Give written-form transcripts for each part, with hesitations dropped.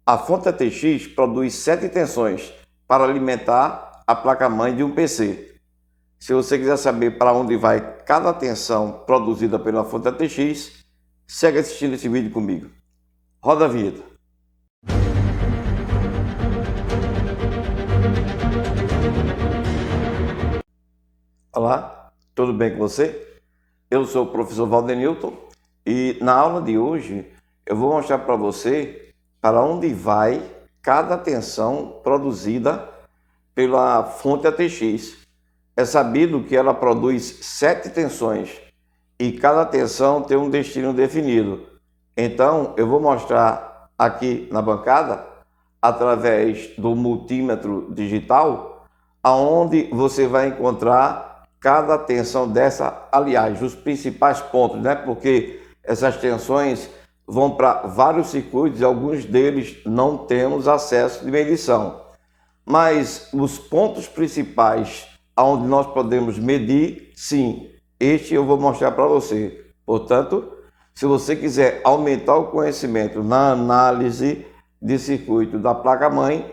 A fonte ATX produz 7 tensões para alimentar a placa-mãe de um PC. Se você quiser saber para onde vai cada tensão produzida pela fonte ATX, segue assistindo esse vídeo comigo. Roda a vinheta. Olá, tudo bem com você? Eu sou o professor Valdenilton e na aula de hoje eu vou mostrar para você para onde vai cada tensão produzida pela fonte ATX. É sabido que ela produz 7 tensões e cada tensão tem um destino definido. Então eu vou mostrar aqui na bancada, através do multímetro digital, aonde você vai encontrar cada tensão dessa, aliás, os principais pontos, né? Porque essas tensões vão para vários circuitos e alguns deles não temos acesso de medição. Mas os pontos principais onde nós podemos medir, sim, este eu vou mostrar para você. Portanto, se você quiser aumentar o conhecimento na análise de circuito da placa-mãe,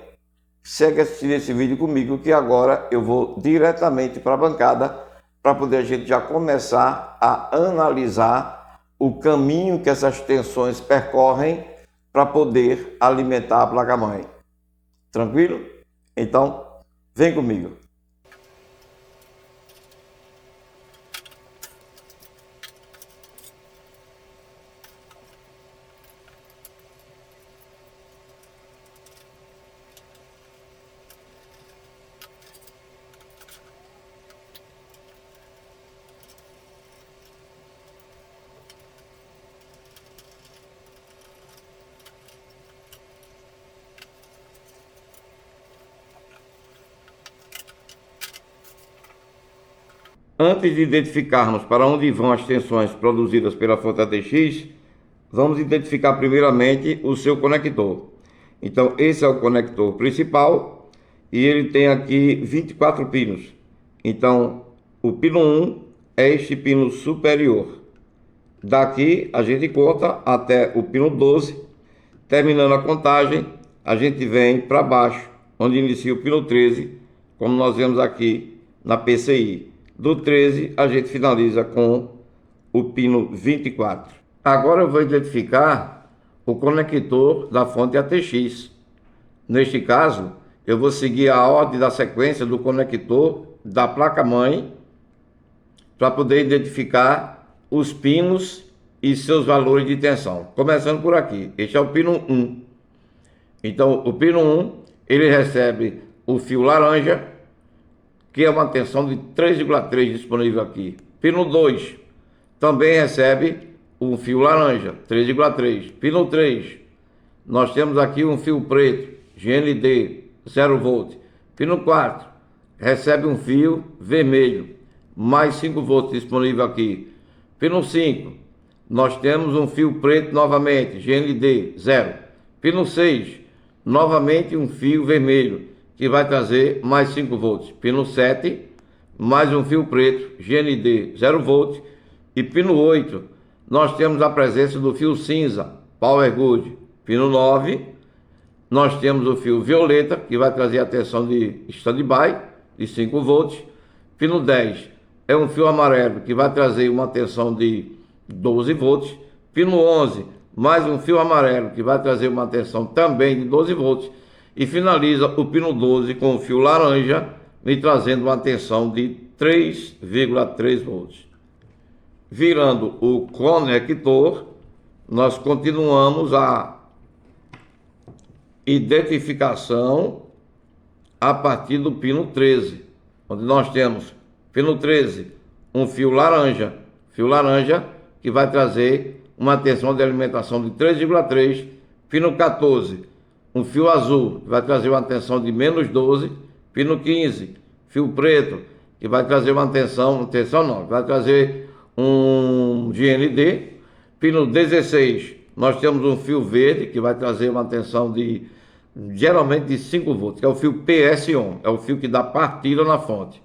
segue assistindo esse vídeo comigo, que agora eu vou diretamente para a bancada para poder a gente já começar a analisar o caminho que essas tensões percorrem para poder alimentar a placa-mãe. Tranquilo? Então, vem comigo. Antes de identificarmos para onde vão as tensões produzidas pela fonte ATX, vamos identificar primeiramente o seu conector. Então, esse é o conector principal e ele tem aqui 24 pinos. Então, o pino 1 é este pino superior. Daqui a gente conta até o pino 12. Terminando a contagem, a gente vem para baixo, onde inicia o pino 13, como nós vemos aqui na PCI. Do 13 a gente finaliza com o pino 24. Agora eu vou identificar o conector da fonte ATX. Neste caso, eu vou seguir a ordem da sequência do conector da placa-mãe para poder identificar os pinos e seus valores de tensão. Começando por aqui, este é o pino 1. Então, o pino 1, ele recebe o fio laranja, que é uma tensão de 3,3 disponível aqui. Pino 2 também recebe um fio laranja, 3,3. Pino 3, nós temos aqui um fio preto, GND, 0 volt. Pino 4, recebe um fio vermelho, mais 5 volts disponível aqui. Pino 5, nós temos um fio preto novamente, GND, 0. Pino 6, novamente um fio vermelho, que vai trazer mais 5 volts. Pino 7, mais um fio preto, GND 0 volt. E pino 8, nós temos a presença do fio cinza, Power Good. Pino 9, nós temos o fio violeta, que vai trazer a tensão de standby, de 5 volts. Pino 10 é um fio amarelo, que vai trazer uma tensão de 12 volts. Pino 11, mais um fio amarelo, que vai trazer uma tensão também de 12 volts. E finaliza o pino 12 com o fio laranja, me trazendo uma tensão de 3,3 volts. Virando o conector, nós continuamos a identificação a partir do pino 13, onde nós temos pino 13, um fio laranja que vai trazer uma tensão de alimentação de 3,3, pino 14, um fio azul, que vai trazer uma tensão de menos 12. Pino 15, fio preto, que vai trazer uma tensão vai trazer um GND. Pino 16, nós temos um fio verde, que vai trazer uma tensão de, geralmente, de 5 volts, que é o fio PS1, é o fio que dá partida na fonte.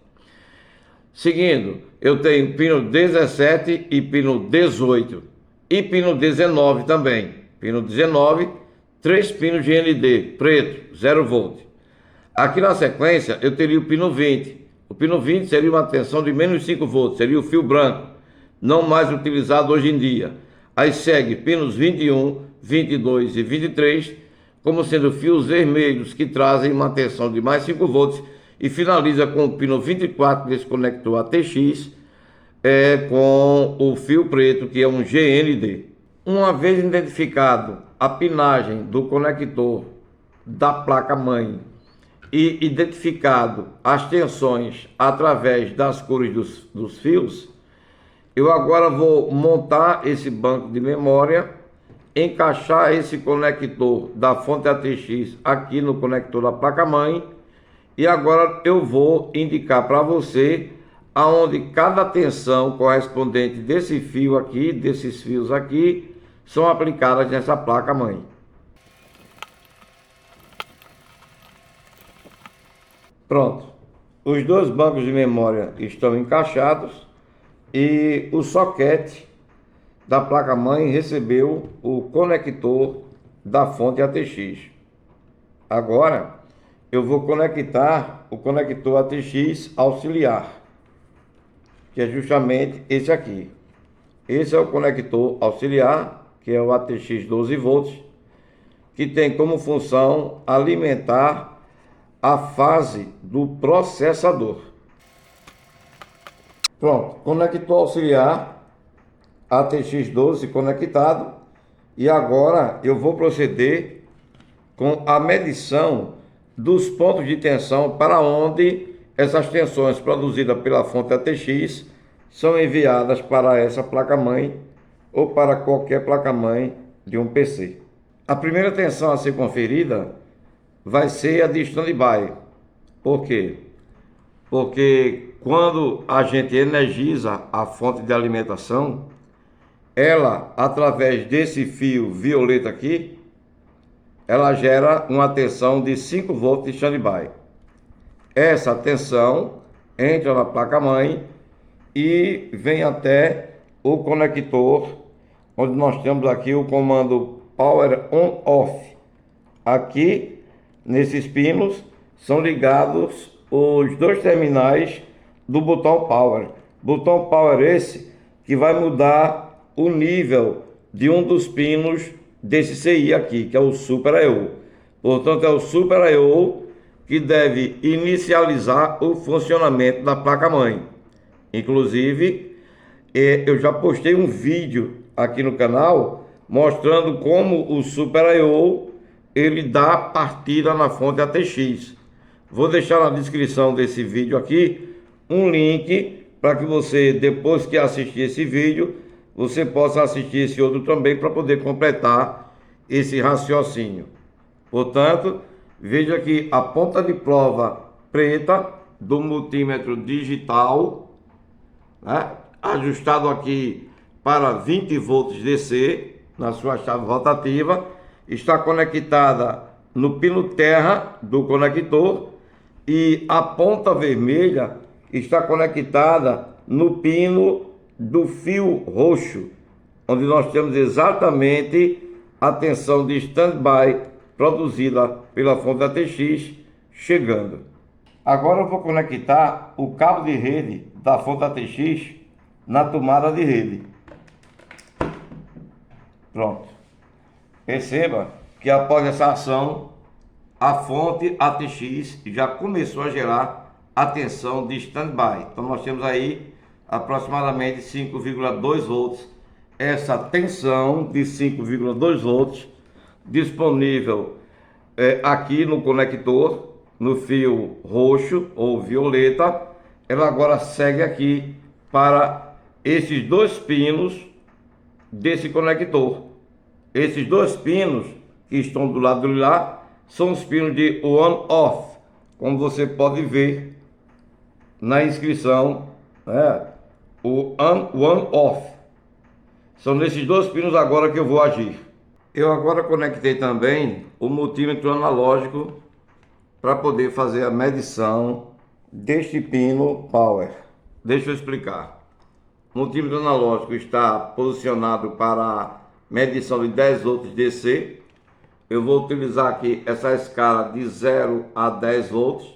Seguindo, eu tenho pino 17 e pino 18, e pino 19 também. Pino 19 3 pinos de ND preto, 0 volt. Aqui na sequência eu teria o pino 20. O pino 20 seria uma tensão de menos 5 volts, seria o fio branco, não mais utilizado hoje em dia. Aí segue pinos 21, 22 e 23, como sendo fios vermelhos que trazem uma tensão de mais 5 volts, e finaliza com o pino 24 desse conector ATX, com o fio preto, que é um GND. Uma vez identificado a pinagem do conector da placa-mãe e identificado as tensões através das cores dos fios, eu agora vou montar esse banco de memória, encaixar esse conector da fonte ATX aqui no conector da placa-mãe, e agora eu vou indicar para você aonde cada tensão correspondente desse fio aqui, desses fios aqui, são aplicadas nessa placa-mãe. Pronto, os dois bancos de memória estão encaixados e o soquete da placa-mãe recebeu o conector da fonte ATX. Agora eu vou conectar o conector ATX auxiliar, que é justamente esse aqui. Esse é o conector auxiliar, que é o ATX 12 volts, que tem como função alimentar a fase do processador. Pronto, conector auxiliar ATX 12 conectado, e agora eu vou proceder com a medição dos pontos de tensão para onde essas tensões produzidas pela fonte ATX são enviadas para essa placa-mãe ou para qualquer placa-mãe de um PC. A primeira tensão a ser conferida vai ser a de standby. Por quê? Porque quando a gente energiza a fonte de alimentação, ela, através desse fio violeta aqui, ela gera uma tensão de 5 volts de standby. Essa tensão entra na placa-mãe e vem até o conector, onde nós temos aqui o comando Power On Off. Aqui, nesses pinos, são ligados os dois terminais do botão Power. Botão Power esse que vai mudar o nível de um dos pinos desse CI aqui, que é o Super I/O. Portanto, é o Super I/O que deve inicializar o funcionamento da placa-mãe. Inclusive, eu já postei um vídeo aqui no canal mostrando como o Super I/O ele dá partida na fonte ATX. Vou deixar na descrição desse vídeo aqui um link para que você, depois que assistir esse vídeo, você possa assistir esse outro também para poder completar esse raciocínio. Portanto, veja aqui a ponta de prova preta do multímetro digital, né, ajustado aqui para 20 volts DC na sua chave rotativa, está conectada no pino terra do conector, e a ponta vermelha está conectada no pino do fio roxo, onde nós temos exatamente a tensão de standby produzida pela fonte ATX chegando. Agora eu vou conectar o cabo de rede da fonte ATX na tomada de rede. Pronto. Perceba que após essa ação, a fonte ATX já começou a gerar a tensão de standby. Então nós temos aí aproximadamente 5,2 volts. Essa tensão de 5,2 volts disponível aqui no conector, no fio roxo ou violeta. Ela agora segue aqui para esses dois pinos desse conector. Esses dois pinos que estão do lado de lá são os pinos de on-off, como você pode ver na inscrição, o on-off. São nesses dois pinos agora que eu vou agir. Eu agora conectei também o multímetro analógico para poder fazer a medição deste pino power. Deixa eu explicar. O multímetro analógico está posicionado para medição de 10 volts DC. eu vou utilizar aqui essa escala de 0 a 10 volts.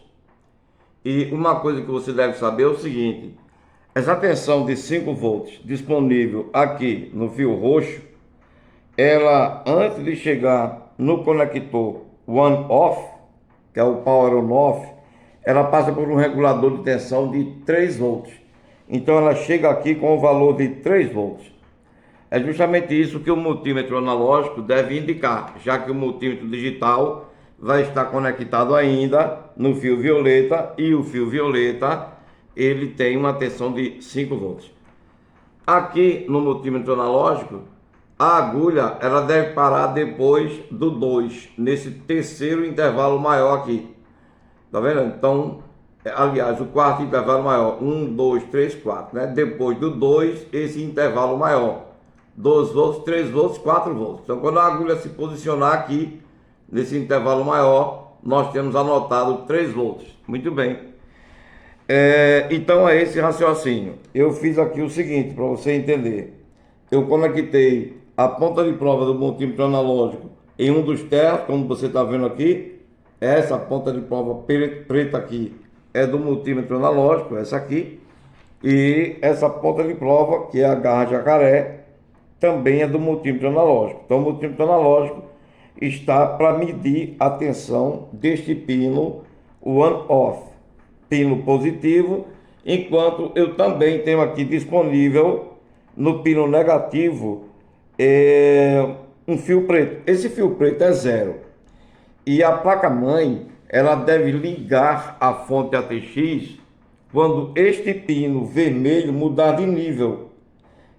E uma coisa que você deve saber é o seguinte: essa tensão de 5 volts disponível aqui no fio roxo, ela, antes de chegar no conector on-off, que é o power on-off, ela passa por um regulador de tensão de 3 volts. Então ela chega aqui com o valor de 3 volts. É justamente isso que o multímetro analógico deve indicar, já que o multímetro digital vai estar conectado ainda no fio violeta, e o fio violeta ele tem uma tensão de 5 volts. Aqui no multímetro analógico, a agulha ela deve parar depois do 2, nesse terceiro intervalo maior aqui. Tá vendo? Então, aliás, o quarto intervalo maior, 1, 2, 3, 4, né? Depois do 2, esse intervalo maior, 2 volts, 3 volts, 4 volts. Então, quando a agulha se posicionar aqui, nesse intervalo maior, nós temos anotado 3 volts. Muito bem. Então, é esse raciocínio. Eu fiz aqui o seguinte, para você entender. Eu conectei a ponta de prova do multímetro analógico em um dos terras, como você está vendo aqui. Essa ponta de prova preta aqui é do multímetro analógico, essa aqui. E essa ponta de prova, que é a garra jacaré, também é do multímetro analógico. Então o multímetro analógico está para medir a tensão deste pino on-off, pino positivo, enquanto eu também tenho aqui disponível no pino negativo um fio preto. Esse fio preto é 0. E a placa-mãe, ela deve ligar a fonte ATX quando este pino vermelho mudar de nível.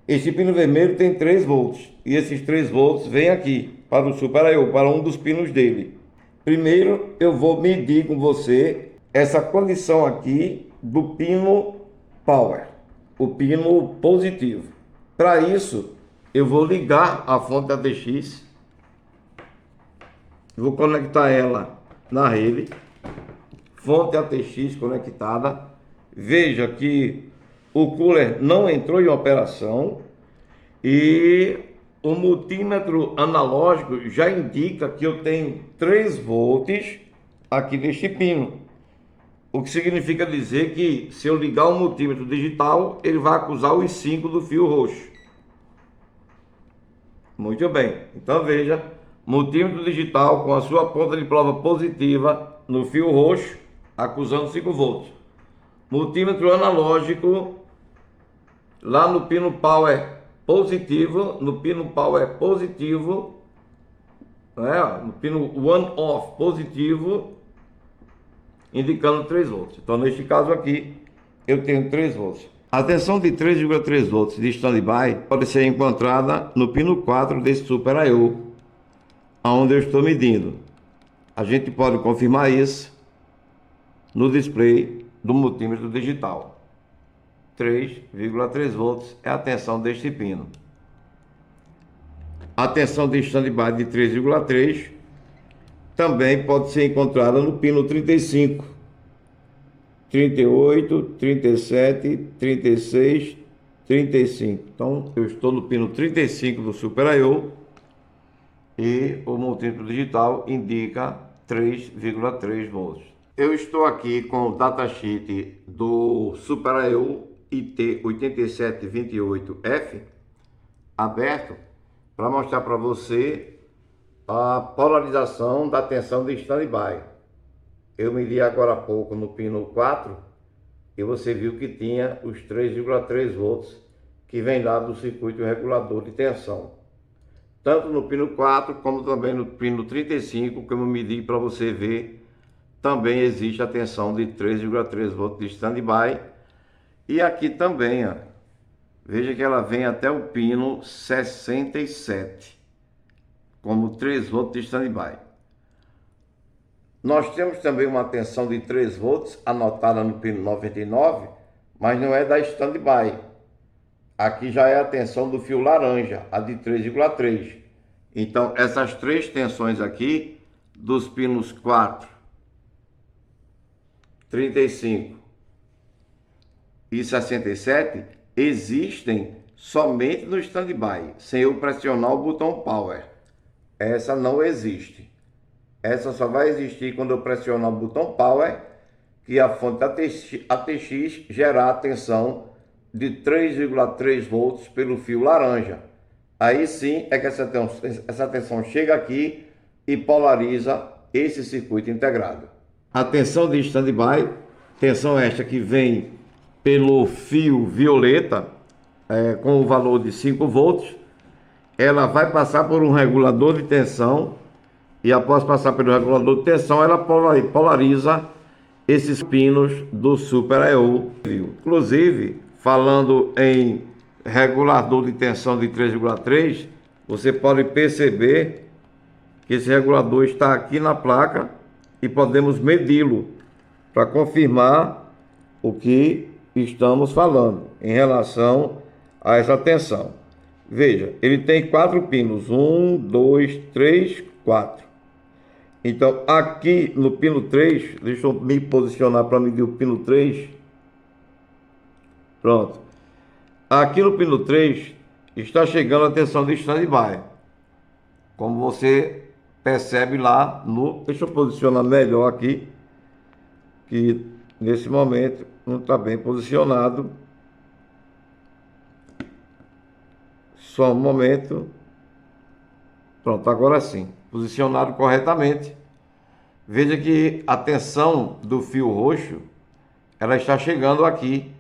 Este pino vermelho tem 3 volts. E esses 3 volts vêm aqui, para o Super I/O, para um dos pinos dele. Primeiro, eu vou medir com você essa condição aqui do pino Power, o pino positivo. Para isso, eu vou ligar a fonte ATX. Vou conectar ela na rede, fonte ATX conectada. Veja que o cooler não entrou em operação e o multímetro analógico já indica que eu tenho 3 volts aqui neste pino. O que significa dizer que se eu ligar o multímetro digital, ele vai acusar os 5 do fio roxo. Muito bem, então veja. Multímetro digital com a sua ponta de prova positiva no fio roxo, acusando 5 volts. Multímetro analógico lá no pino Power positivo, no pino Power positivo, né? No pino on-off positivo, indicando 3 volts. Então, neste caso aqui, eu tenho 3 volts. A tensão de 3,3 volts de standby pode ser encontrada no pino 4 desse Super I/O, onde eu estou medindo. A gente pode confirmar isso no display do multímetro digital. 3,3 volts é a tensão deste pino. A tensão de standby de 3,3 também pode ser encontrada no pino 35, 38, 37, 36, 35. Então eu estou no pino 35 do Super I/O e o multímetro digital indica 3,3 volts. Eu estou aqui com o datasheet do Super I/O IT8728F aberto para mostrar para você a polarização da tensão de standby. Eu medi agora há pouco no pino 4 e você viu que tinha os 3,3 volts que vem lá do circuito regulador de tensão. Tanto no pino 4 como também no pino 35, como eu medi para você ver, também existe a tensão de 3,3 volts de standby. E aqui também, ó, veja que ela vem até o pino 67, como 3 volts de standby. Nós temos também uma tensão de 3 volts anotada no pino 99, mas não é da standby. Aqui já é a tensão do fio laranja, a de 3,3. Então, essas 3 tensões aqui, dos pinos 4, 35 e 67, existem somente no standby, sem eu pressionar o botão power. Essa não existe. Essa só vai existir quando eu pressionar o botão Power, que a fonte ATX gerar a tensão de 3,3 volts pelo fio laranja. Aí sim é que essa tensão chega aqui e polariza esse circuito integrado. A tensão de standby, tensão esta que vem pelo fio violeta, com o valor de 5 volts, ela vai passar por um regulador de tensão e após passar pelo regulador de tensão, ela polariza esses pinos do Super I/O. Inclusive, falando em regulador de tensão de 3,3, você pode perceber que esse regulador está aqui na placa e podemos medi-lo para confirmar o que estamos falando em relação a essa tensão. Veja, ele tem 4 pinos, 1, 2, 3, 4. Então, aqui no pino 3, deixa eu me posicionar para medir o pino 3. Pronto. Aqui no pino 3, está chegando a tensão de standby. Como você percebe lá no... Deixa eu posicionar melhor aqui, que nesse momento não está bem posicionado. Só um momento. Pronto, agora sim. Posicionado corretamente. Veja que a tensão do fio roxo, ela está chegando aqui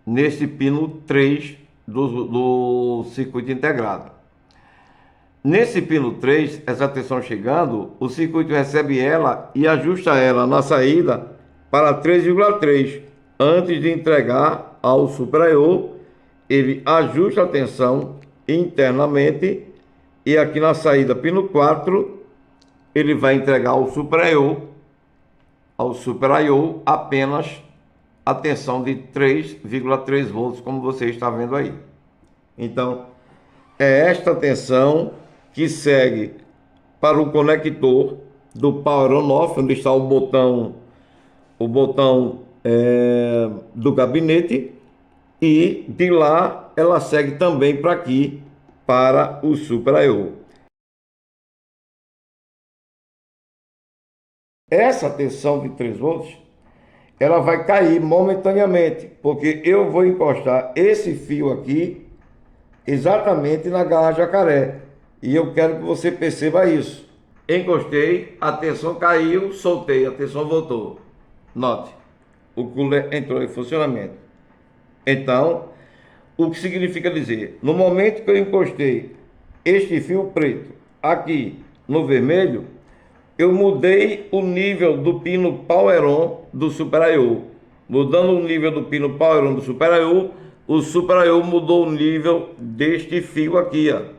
nesse pino 3 do circuito integrado. Nesse pino 3, essa tensão chegando, o circuito recebe ela e ajusta ela na saída para 3,3. Antes de entregar ao Super I/O, ele ajusta a tensão internamente e aqui na saída pino 4, ele vai entregar ao Super I/O apenas a tensão de 3,3 volts, como você está vendo aí. Então, é esta tensão que segue para o conector do Power On/Off, onde está o botão do gabinete, e de lá ela segue também para aqui, para o Super I/O. Essa tensão de 3 volts, ela vai cair momentaneamente, porque eu vou encostar esse fio aqui exatamente na garra jacaré. E eu quero que você perceba isso. Encostei, a tensão caiu, soltei, a tensão voltou. Note, o cooler entrou em funcionamento. Então, o que significa dizer? No momento que eu encostei este fio preto aqui no vermelho, eu mudei o nível do pino Power On do Super I/O. Mudando o nível do pino Power On do Super I/O, o Super I/O mudou o nível deste fio aqui, ó,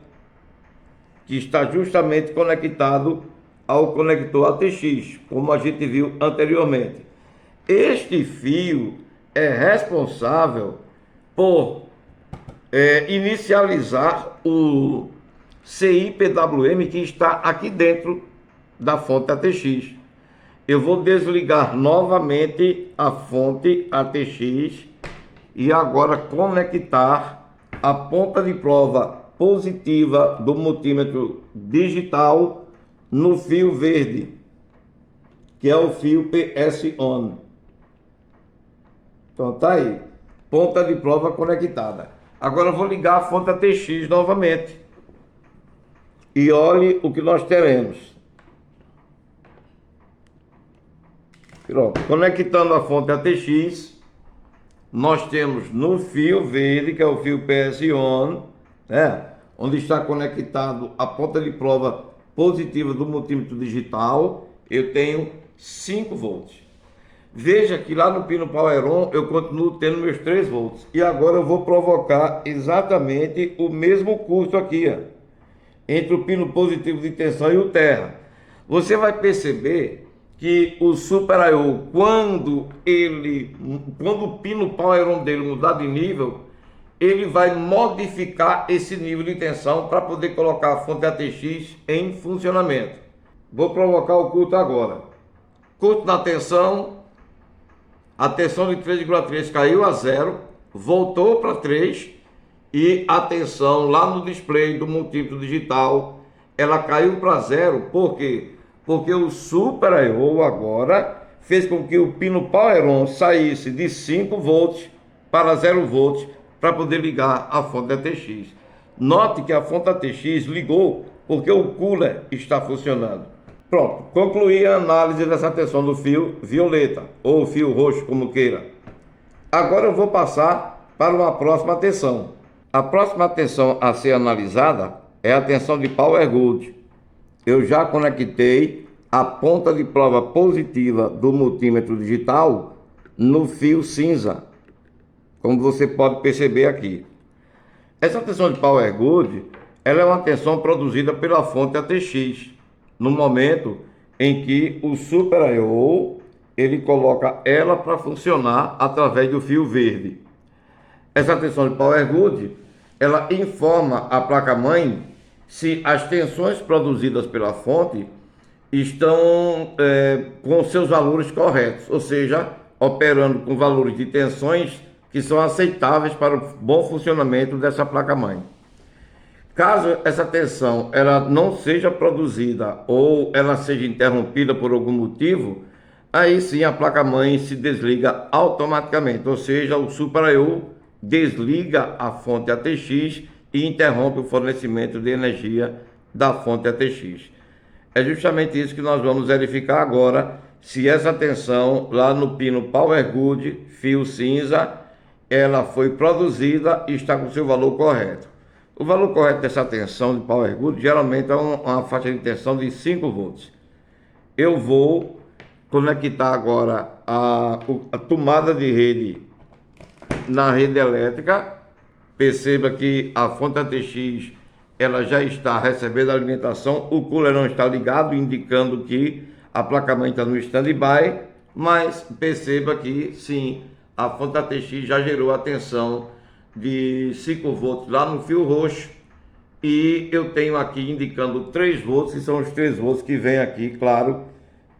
que está justamente conectado ao conector ATX, como a gente viu anteriormente. Este fio é responsável por inicializar o CI-PWM que está aqui dentro da fonte ATX. Eu vou desligar novamente a fonte ATX e agora conectar a ponta de prova positiva do multímetro digital no fio verde, que é o fio PS-ON. Então tá aí, ponta de prova conectada. Agora eu vou ligar a fonte ATX novamente e olhe o que nós teremos. Pronto, conectando a fonte ATX, nós temos no fio verde, que é o fio PS-ON, onde está conectado a ponta de prova positiva do multímetro digital, eu tenho 5 volts. Veja que lá no pino Power On eu continuo tendo meus 3 volts. E agora eu vou provocar exatamente o mesmo curto aqui, ó, entre o pino positivo de tensão e o terra. Você vai perceber que o Super I/O, quando o pino Power On dele mudar de nível, ele vai modificar esse nível de tensão para poder colocar a fonte ATX em funcionamento. Vou provocar o curto agora. Curto na tensão, a tensão de 3,3 caiu a 0, voltou para 3 e a tensão lá no display do multímetro digital ela caiu para zero. Por quê? Porque o Super I/O agora fez com que o pino Power On saísse de 5 volts para 0 volts para poder ligar a fonte ATX. Note que a fonte ATX ligou porque o cooler está funcionando. Pronto, concluí a análise dessa tensão do fio violeta, ou fio roxo, como queira. Agora eu vou passar para uma próxima tensão. A próxima tensão a ser analisada é a tensão de Power Good. Eu já conectei a ponta de prova positiva do multímetro digital no fio cinza, como você pode perceber aqui. Essa tensão de Power Good, ela é uma tensão produzida pela fonte ATX, no momento em que o Super I/O ele coloca ela para funcionar através do fio verde. Essa tensão de Power Good, ela informa a placa-mãe se as tensões produzidas pela fonte estão com seus valores corretos, ou seja, operando com valores de tensões que são aceitáveis para o bom funcionamento dessa placa-mãe. Caso essa tensão ela não seja produzida ou ela seja interrompida por algum motivo, aí sim a placa-mãe se desliga automaticamente, ou seja, o Super I/O desliga a fonte ATX e interrompe o fornecimento de energia da fonte ATX. É justamente isso que nós vamos verificar agora, se essa tensão lá no pino Power Good, fio cinza, ela foi produzida e está com seu valor correto. O valor correto dessa tensão de Power Good geralmente é uma faixa de tensão de 5 volts. Eu vou conectar agora a tomada de rede na rede elétrica. Perceba que a fonte ATX ela já está recebendo a alimentação, o cooler não está ligado, indicando que a placa-mãe está no stand-by, mas perceba que sim, a fonte ATX já gerou a tensão de 5 volts lá no fio roxo, e eu tenho aqui indicando 3 volts, que são os 3 volts que vem aqui, claro,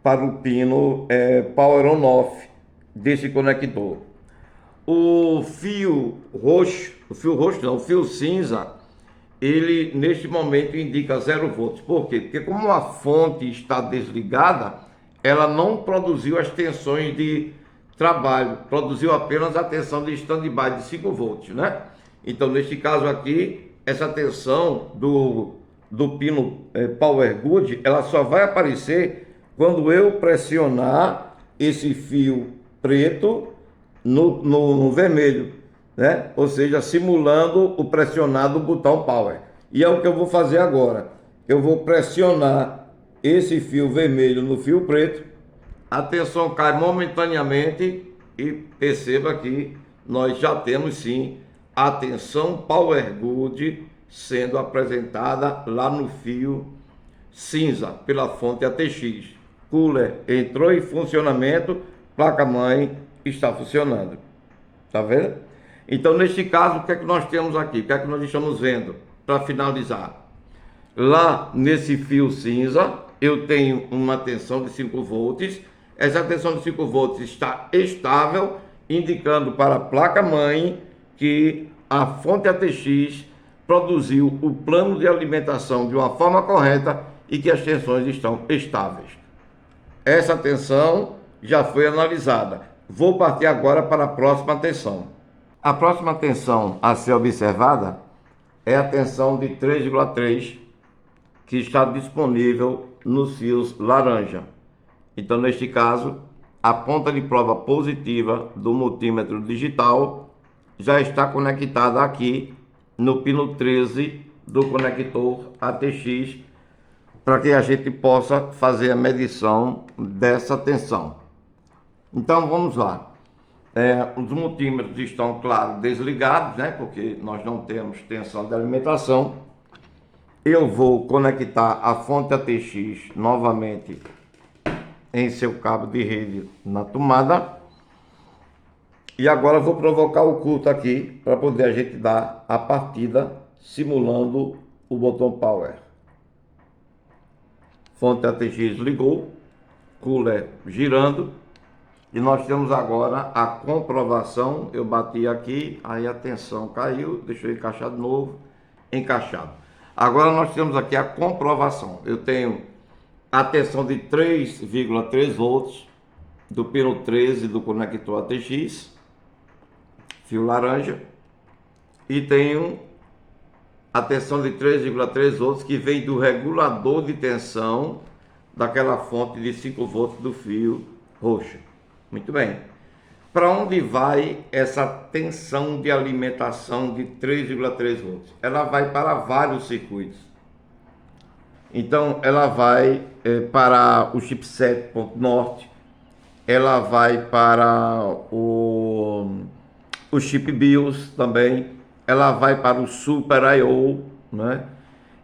para o pino Power On Off desse conector. O fio roxo, o fio cinza, ele neste momento indica 0 volts. Por quê? Porque como a fonte está desligada, ela não produziu as tensões de trabalho, produziu apenas a tensão de stand-by de 5 volts, né? Então, neste caso aqui, essa tensão do pino Power Good, ela só vai aparecer quando eu pressionar esse fio preto no vermelho, né? Ou seja, simulando o pressionar do botão Power. E é o que eu vou fazer agora. Eu vou pressionar esse fio vermelho no fio preto, a tensão cai momentaneamente e perceba que nós já temos sim a tensão Power Good sendo apresentada lá no fio cinza pela fonte ATX. Cooler entrou em funcionamento, placa-mãe está funcionando. Tá vendo? Então, neste caso, o que é que nós temos aqui? O que é que nós estamos vendo? Para finalizar, lá nesse fio cinza, eu tenho uma tensão de 5 volts. Essa tensão de 5 volts está estável, indicando para a placa-mãe que a fonte ATX produziu o plano de alimentação de uma forma correta e que as tensões estão estáveis. Essa tensão já foi analisada. Vou partir agora para a próxima tensão. A próxima tensão a ser observada é a tensão de 3,3 que está disponível nos fios laranja. Então, neste caso, a ponta de prova positiva do multímetro digital já está conectada aqui no pino 13 do conector ATX, para que a gente possa fazer a medição dessa tensão. Então, vamos lá. Os multímetros estão, claro, desligados, né? Porque nós não temos tensão de alimentação. Eu vou conectar a fonte ATX novamente em seu cabo de rede na tomada. E agora vou provocar o culto aqui para poder a gente dar a partida simulando o botão Power. Fonte ATX ligou, cooler girando. E nós temos agora a comprovação. Eu bati aqui, aí a tensão caiu, deixa eu encaixar de novo, encaixado. Agora nós temos aqui a comprovação. Eu tenho a tensão de 3,3 volts do pino 13 do conector ATX, fio laranja, e tenho a tensão de 3,3 volts que vem do regulador de tensão daquela fonte de 5 volts do fio roxo. Muito bem. Para onde vai essa tensão de alimentação de 3,3 volts? Ela vai para vários circuitos. Então, ela vai para o chipset ponto norte, ela vai para o chip BIOS também, ela vai para o Super I/O, né?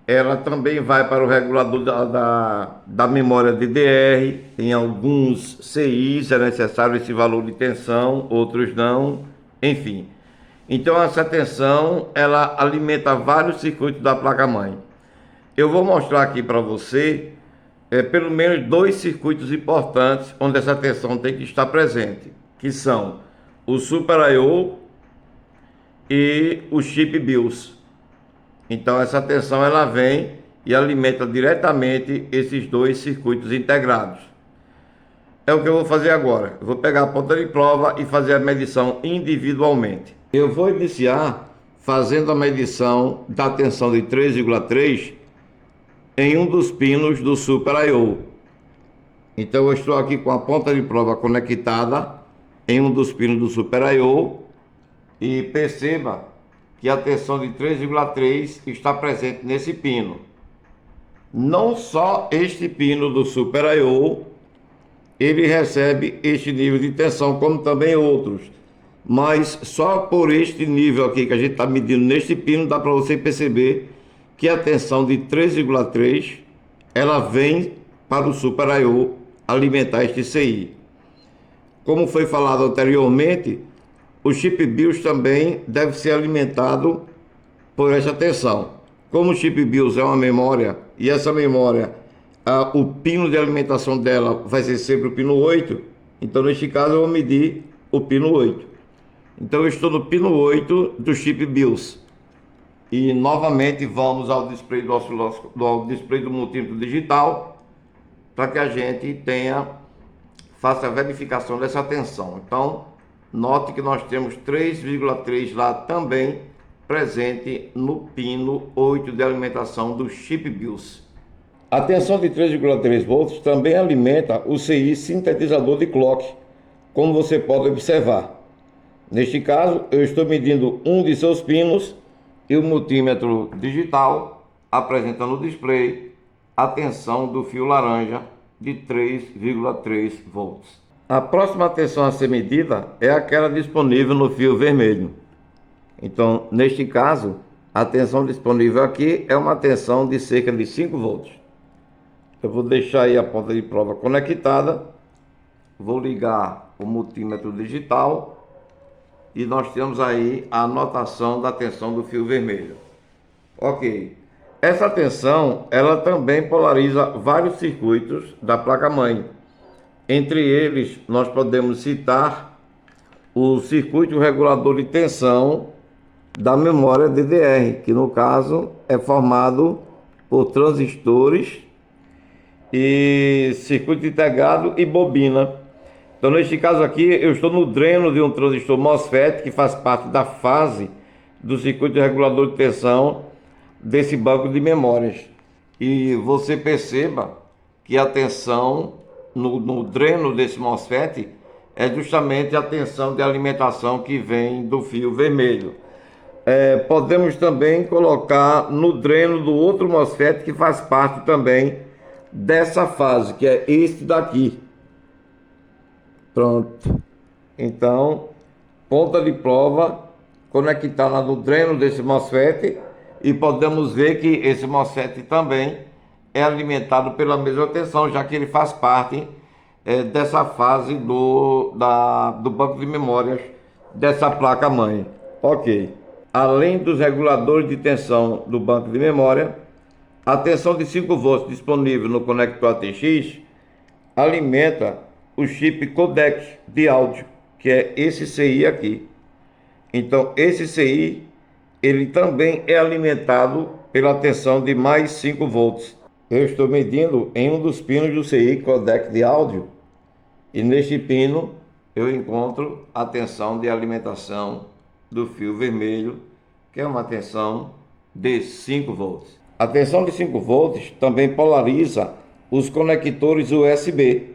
Ela também vai para o regulador da memória DDR. Em alguns CIs é necessário esse valor de tensão, outros não, enfim. Então essa tensão, ela alimenta vários circuitos da placa-mãe. Eu vou mostrar aqui para você pelo menos 2 circuitos importantes onde essa tensão tem que estar presente, que são o Super I/O e o chip BIOS. Então essa tensão ela vem e alimenta diretamente esses 2 circuitos integrados. É o que eu vou fazer agora. Eu vou pegar a ponta de prova e fazer a medição individualmente. Eu vou iniciar fazendo a medição da tensão de 3,3 em um dos pinos do Super I/O. Então eu estou aqui com a ponta de prova conectada em um dos pinos do Super I/O e perceba que a tensão de 3,3 está presente nesse pino. Não só este pino do Super I/O, ele recebe este nível de tensão, como também outros. Mas só por este nível aqui que a gente está medindo neste pino, dá para você perceber que a tensão de 3,3, ela vem para o Super I/O alimentar este CI. Como foi falado anteriormente, o chip BIOS também deve ser alimentado por essa tensão. Como o chip BIOS é uma memória, e essa memória, o pino de alimentação dela vai ser sempre o pino 8, então neste caso eu vou medir o pino 8. Então eu estou no pino 8 do chip BIOS. E novamente vamos ao display do osciloscópio, ao display do multímetro digital, para que a gente faça a verificação dessa tensão. Então, note que nós temos 3,3 lá também presente no pino 8 de alimentação do chip BIOS. A tensão de 3,3 volts também alimenta o CI sintetizador de clock, como você pode observar. Neste caso, eu estou medindo um de seus pinos e o multímetro digital apresenta no display a tensão do fio laranja de 3,3 volts. A próxima tensão a ser medida é aquela disponível no fio vermelho. Então, neste caso, a tensão disponível aqui é uma tensão de cerca de 5 volts. Eu vou deixar aí a ponta de prova conectada, vou ligar o multímetro digital e nós temos aí a anotação da tensão do fio vermelho. Ok. Essa tensão, ela também polariza vários circuitos da placa-mãe. Entre eles, nós podemos citar o circuito regulador de tensão da memória DDR, que no caso é formado por transistores e circuito integrado e bobina. Então, neste caso aqui, eu estou no dreno de um transistor MOSFET, que faz parte da fase do circuito regulador de tensão desse banco de memórias. E você perceba que a tensão no dreno desse MOSFET é justamente a tensão de alimentação que vem do fio vermelho. Podemos também colocar no dreno do outro MOSFET que faz parte também dessa fase, que é este daqui. Pronto. Então, ponta de prova conectada no dreno desse MOSFET e podemos ver que esse MOSFET também é alimentado pela mesma tensão, já que ele faz parte dessa fase do banco de memórias dessa placa-mãe. Ok. Além dos reguladores de tensão do banco de memória, a tensão de 5 volts disponível no conector ATX alimenta o chip codec de áudio, que é esse CI aqui. Então, esse CI, ele também é alimentado pela tensão de mais 5 volts. Eu estou medindo em um dos pinos do CI codec de áudio e neste pino eu encontro a tensão de alimentação do fio vermelho, que é uma tensão de 5 volts. A tensão de 5 volts também polariza os conectores USB.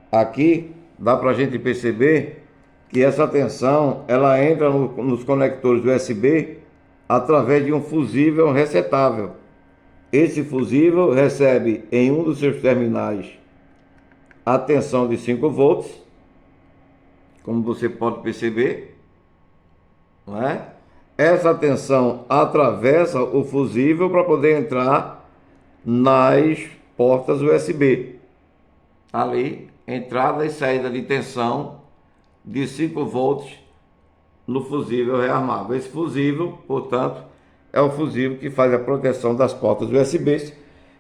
Aqui dá para a gente perceber que essa tensão ela entra nos conectores USB através de um fusível resetável. Esse fusível recebe em um dos seus terminais a tensão de 5 volts, como você pode perceber, não é? Essa tensão atravessa o fusível para poder entrar nas portas USB. Ali, entrada e saída de tensão de 5 volts no fusível rearmável. Esse fusível, portanto, é o fusível que faz a proteção das portas USB.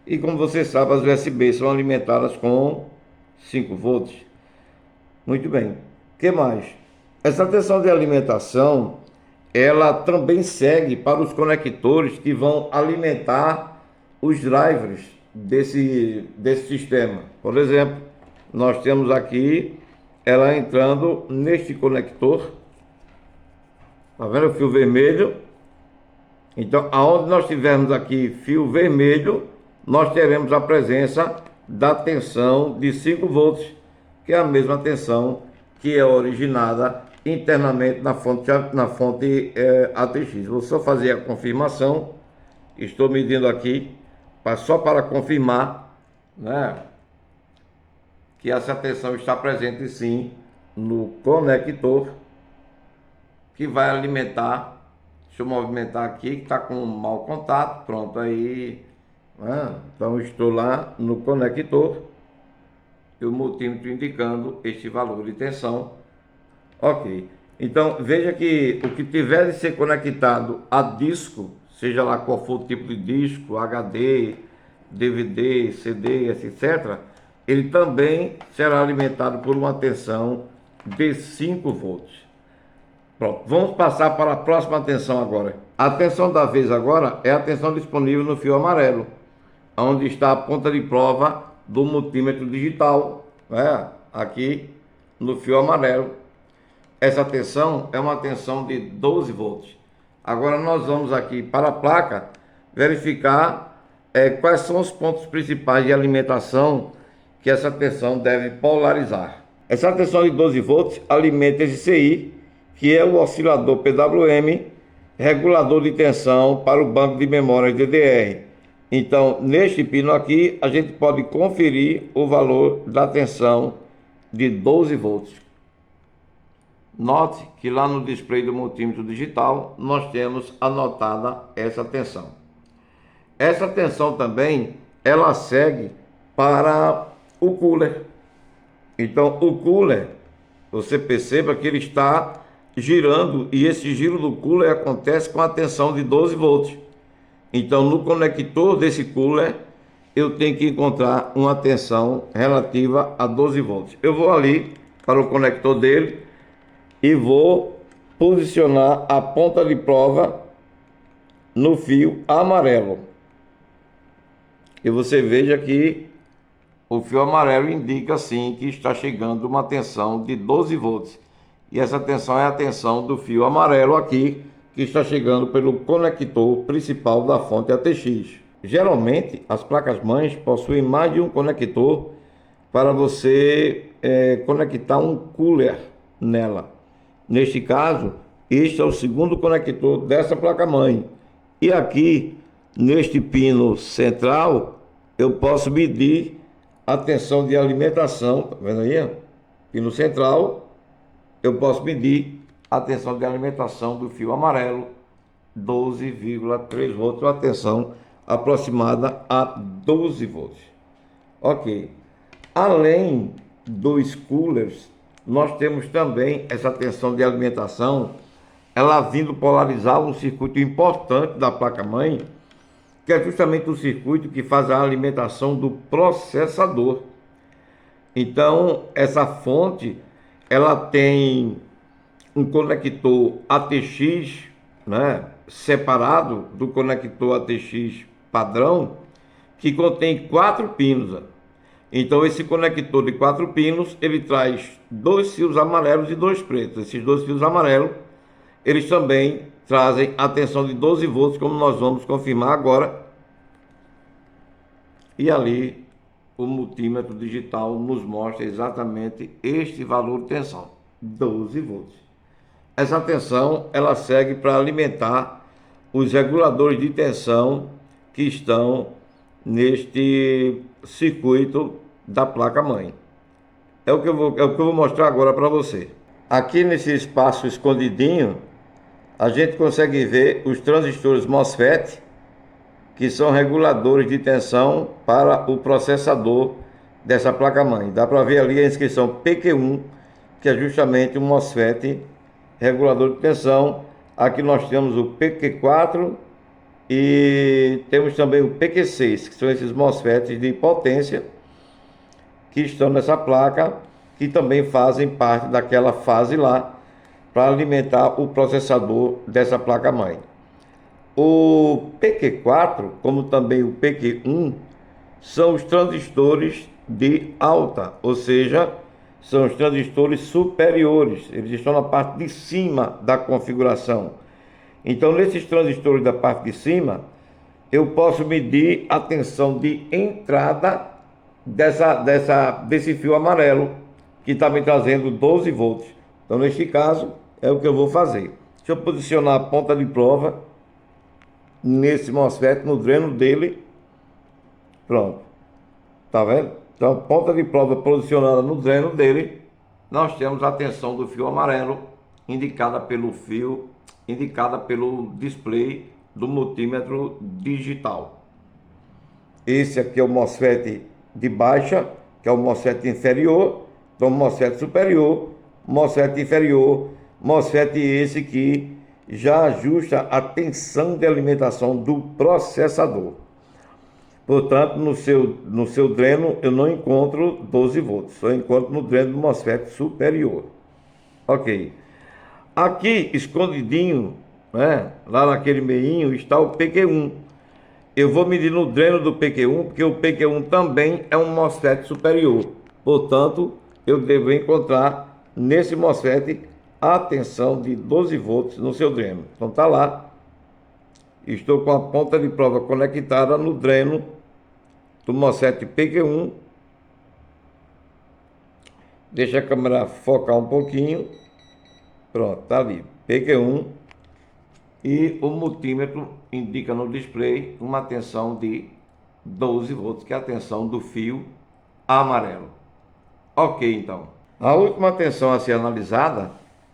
E como você sabe, as USB são alimentadas com 5 volts. Muito bem. O que mais? Essa tensão de alimentação, ela também segue para os conectores que vão alimentar os drivers desse sistema. Por exemplo, nós temos aqui ela entrando neste conector. Tá vendo o fio vermelho? Então, aonde nós tivermos aqui fio vermelho, nós teremos a presença da tensão de 5 volts, que é a mesma tensão que é originada internamente na fonte ATX. Vou só fazer a confirmação. Estou medindo aqui, só para confirmar, né, que essa tensão está presente sim no conector que vai alimentar. Deixa eu movimentar aqui, que está com um mau contato. Pronto, aí, né? Então estou lá no conector e o multímetro indicando este valor de tensão. Ok, então veja que o que tiver de ser conectado a disco, seja lá qual for o tipo de disco, HD, DVD, CD, etc., ele também será alimentado por uma tensão de 5 volts. Pronto, vamos passar para a próxima tensão agora. A tensão da vez agora é a tensão disponível no fio amarelo, onde está a ponta de prova do multímetro digital, né? Aqui no fio amarelo. Essa tensão é uma tensão de 12 volts. Agora nós vamos aqui para a placa verificar quais são os pontos principais de alimentação que essa tensão deve polarizar. Essa tensão de 12 volts alimenta esse CI, que é o oscilador PWM, regulador de tensão para o banco de memórias DDR. Então, neste pino aqui, a gente pode conferir o valor da tensão de 12 volts. Note que lá no display do multímetro digital, nós temos anotada essa tensão. Essa tensão também, ela segue para o cooler. Então, o cooler, você perceba que ele está girando e esse giro do cooler acontece com a tensão de 12 volts. Então, no conector desse cooler, eu tenho que encontrar uma tensão relativa a 12 volts. Eu vou ali para o conector dele e vou posicionar a ponta de prova no fio amarelo. E você veja que o fio amarelo indica sim que está chegando uma tensão de 12 volts. E essa tensão é a tensão do fio amarelo aqui, que está chegando pelo conector principal da fonte ATX. Geralmente, as placas-mães possuem mais de um conector para você conectar um cooler nela. Neste caso, este é o segundo conector dessa placa-mãe. E aqui, neste pino central, eu posso medir a tensão de alimentação. Tá vendo aí? Pino central, eu posso medir a tensão de alimentação do fio amarelo, 12,3 volts, uma tensão aproximada a 12 volts. Ok. Além dos coolers, nós temos também essa tensão de alimentação, ela vindo polarizar um circuito importante da placa-mãe, que é justamente o circuito que faz a alimentação do processador. Então, essa fonte, ela tem um conector ATX, né, separado do conector ATX padrão, que contém 4 pinos. Ó. Então esse conector de 4 pinos, ele traz 2 fios amarelos e 2 pretos. Esses 2 fios amarelos, eles também trazem a tensão de 12 volts, como nós vamos confirmar agora. E ali o multímetro digital nos mostra exatamente este valor de tensão, 12 volts. Essa tensão, ela segue para alimentar os reguladores de tensão que estão neste circuito da placa-mãe. É o que eu vou mostrar agora para você. Aqui nesse espaço escondidinho, a gente consegue ver os transistores MOSFET, que são reguladores de tensão para o processador dessa placa-mãe. Dá para ver ali a inscrição PQ1, que é justamente um MOSFET regulador de tensão. Aqui nós temos o PQ4 e temos também o PQ6, que são esses MOSFETs de potência que estão nessa placa, que também fazem parte daquela fase lá para alimentar o processador dessa placa-mãe. O PQ4, como também o PQ1, são os transistores de alta, ou seja, são os transistores superiores, eles estão na parte de cima da configuração. Então, nesses transistores da parte de cima, eu posso medir a tensão de entrada desse fio amarelo, que está me trazendo 12 volts. Então, neste caso, é o que eu vou fazer. Deixa eu posicionar a ponta de prova nesse MOSFET, no dreno dele. Pronto. Tá vendo? Então, ponta de prova posicionada no dreno dele, nós temos a tensão do fio amarelo, indicada pelo display do multímetro digital. Esse aqui é o MOSFET de baixa, que é o MOSFET inferior. Então, MOSFET superior, MOSFET inferior, MOSFET esse que já ajusta a tensão de alimentação do processador. Portanto, no seu dreno eu não encontro 12 volts, só encontro no dreno do MOSFET superior. Ok. Aqui, escondidinho, né, lá naquele meinho, está o PQ1. Eu vou medir no dreno do PQ1, porque o PQ1 também é um MOSFET superior. Portanto, eu devo encontrar nesse MOSFET a tensão de 12 volts no seu dreno. Então tá lá. Estou com a ponta de prova conectada no dreno do MOSFET PQ1. Deixa a câmera focar um pouquinho. Pronto, tá ali. PQ1. E o multímetro indica no display uma tensão de 12 volts, que é a tensão do fio amarelo. Ok, então. A última tensão a ser analisada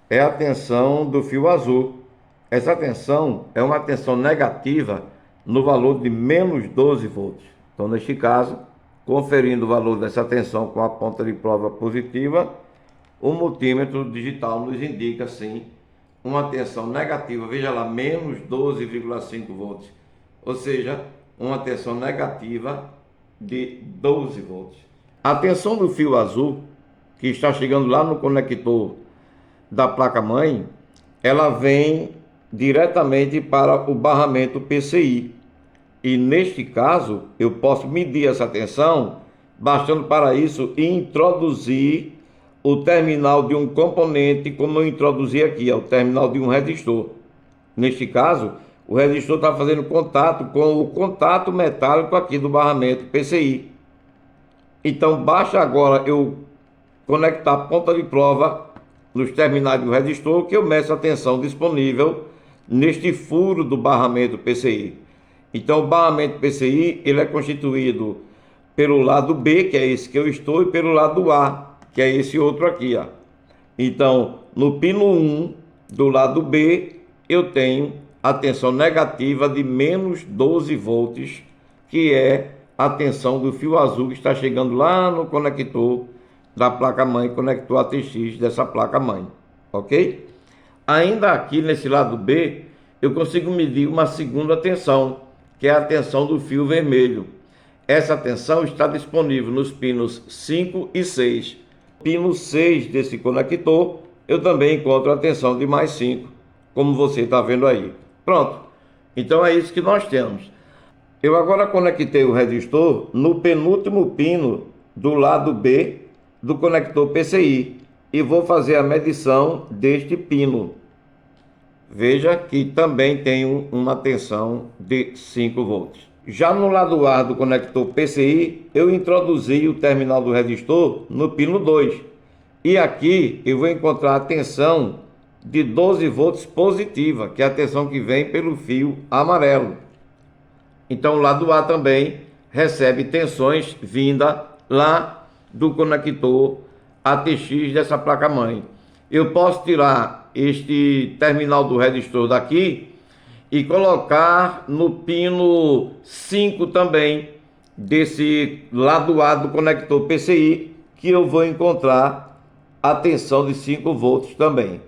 é a tensão do fio azul. Essa tensão é uma tensão negativa no valor de menos 12 volts. Então, neste caso, conferindo o valor dessa tensão com a ponta de prova positiva, o multímetro digital nos indica, sim, uma tensão negativa. Veja lá, menos 12,5 volts. Ou seja, uma tensão negativa de 12 volts. A tensão do fio azul, que está chegando lá no conector da placa-mãe, ela vem diretamente para o barramento PCI. E neste caso, eu posso medir essa tensão, bastando para isso introduzir o terminal de um componente, como eu introduzi aqui, é o terminal de um resistor. Neste caso, o resistor está fazendo contato com o contato metálico aqui do barramento PCI. Então, basta agora eu conectar a ponta de prova nos terminais do resistor, que eu meço a tensão disponível neste furo do barramento PCI. Então, o barramento PCI, ele é constituído pelo lado B, que é esse que eu estou, e pelo lado A, que é esse outro aqui, ó. Então, no pino 1 do lado B, eu tenho a tensão negativa de menos 12 volts, que é a tensão do fio azul que está chegando lá no conector da placa-mãe, conector ATX dessa placa-mãe, ok? Ainda aqui nesse lado B, eu consigo medir uma segunda tensão, que é a tensão do fio vermelho. Essa tensão está disponível nos pinos 5 e 6. Pino 6 desse conector, eu também encontro a tensão de mais 5, como você está vendo aí. Pronto. Então é isso que nós temos. Eu agora conectei o resistor no penúltimo pino do lado B do conector PCI e vou fazer a medição deste pino. Veja que também tem uma tensão de 5 volts. Já no lado A do conector PCI, eu introduzi o terminal do resistor no pino 2. E aqui eu vou encontrar a tensão de 12 volts positiva, que é a tensão que vem pelo fio amarelo. Então o lado A também recebe tensões vinda lá do conector ATX dessa placa-mãe. Eu posso tirar este terminal do resistor daqui e colocar no pino 5 também, desse lado A do conector PCI, que eu vou encontrar a tensão de 5 volts também.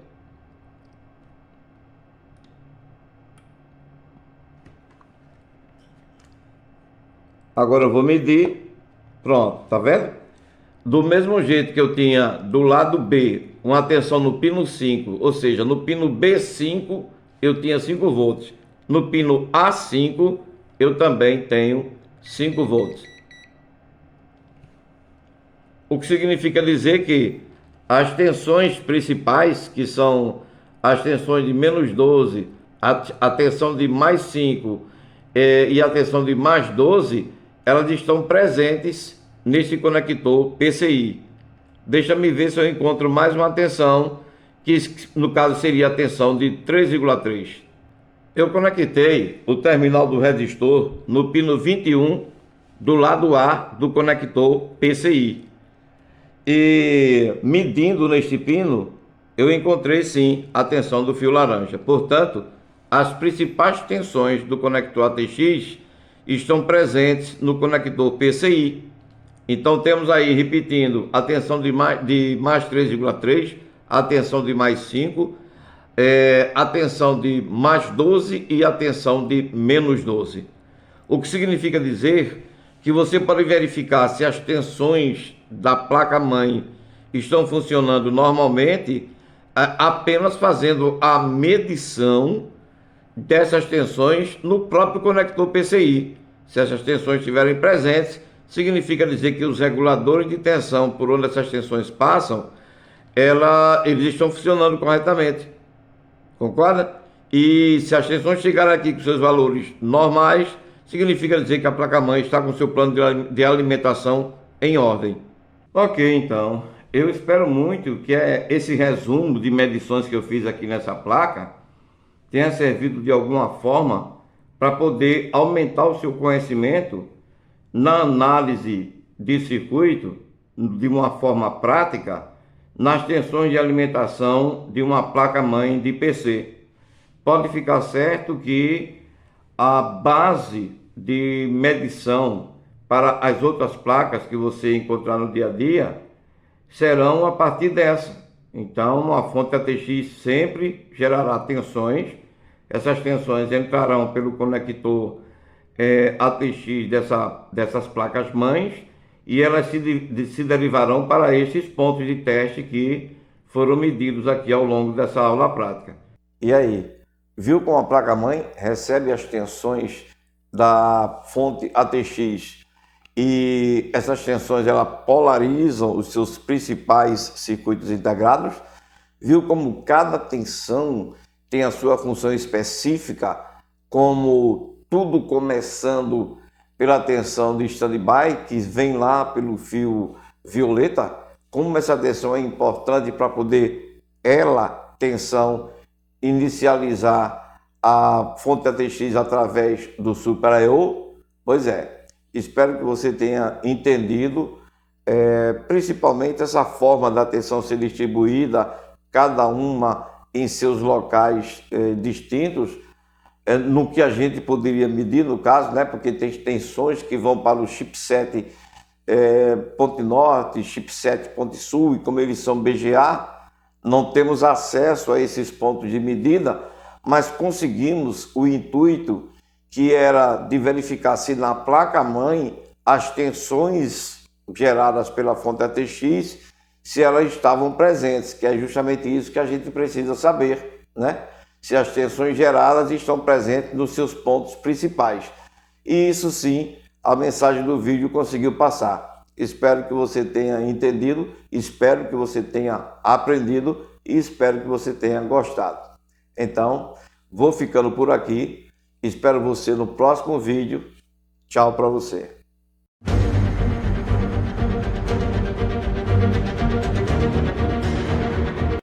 Agora eu vou medir. Pronto, tá vendo? Do mesmo jeito que eu tinha do lado B uma tensão no pino 5, ou seja, no pino B5 eu tinha 5 volts. No pino A5 eu também tenho 5 volts. O que significa dizer que as tensões principais, que são as tensões de menos 12, a tensão de mais 5 e a tensão de mais 12, elas estão presentes nesse conector PCI. Deixa-me ver se eu encontro mais uma tensão, que no caso seria a tensão de 3,3. Eu conectei o terminal do resistor no pino 21 do lado A do conector PCI. E medindo neste pino, eu encontrei sim a tensão do fio laranja. Portanto, as principais tensões do conector ATX estão presentes no conector PCI. Então temos aí, repetindo, a tensão de mais 3,3, a tensão de mais 5, a tensão de mais 12 e a tensão de menos 12. O que significa dizer que você pode verificar se as tensões da placa-mãe estão funcionando normalmente apenas fazendo a medição dessas tensões no próprio conector PCI. Se essas tensões estiverem presentes, significa dizer que os reguladores de tensão por onde essas tensões passam, eles estão funcionando corretamente. Concorda? E se as tensões chegarem aqui com seus valores normais, significa dizer que a placa-mãe está com seu plano de alimentação em ordem. Ok, então, eu espero muito que esse resumo de medições que eu fiz aqui nessa placa tenha servido de alguma forma para poder aumentar o seu conhecimento na análise de circuito de uma forma prática nas tensões de alimentação de uma placa-mãe de PC. Pode ficar certo que a base de medição para as outras placas que você encontrar no dia a dia serão a partir dessa. Então, a fonte ATX sempre gerará tensões. Essas tensões entrarão pelo conector ATX dessas placas mães e elas se derivarão para esses pontos de teste que foram medidos aqui ao longo dessa aula prática. E aí, viu como a placa-mãe recebe as tensões da fonte ATX e essas tensões elas polarizam os seus principais circuitos integrados? Viu como cada tensão tem a sua função específica, como tudo começando pela tensão de standby, que vem lá pelo fio violeta? Como essa tensão é importante para poder tensão, inicializar a fonte ATX através do Super I/O? Pois é, espero que você tenha entendido, principalmente essa forma da tensão ser distribuída, cada uma em seus locais distintos, no que a gente poderia medir no caso, né? Porque tem tensões que vão para o chipset ponte norte, chipset ponte sul, e como eles são BGA, não temos acesso a esses pontos de medida, mas conseguimos o intuito que era de verificar se na placa-mãe as tensões geradas pela fonte ATX, se elas estavam presentes, que é justamente isso que a gente precisa saber, né? se as tensões geradas estão presentes nos seus pontos principais. E isso sim, a mensagem do vídeo conseguiu passar. Espero que você tenha entendido, espero que você tenha aprendido e espero que você tenha gostado. Então, vou ficando por aqui. Espero você no próximo vídeo. Tchau para você.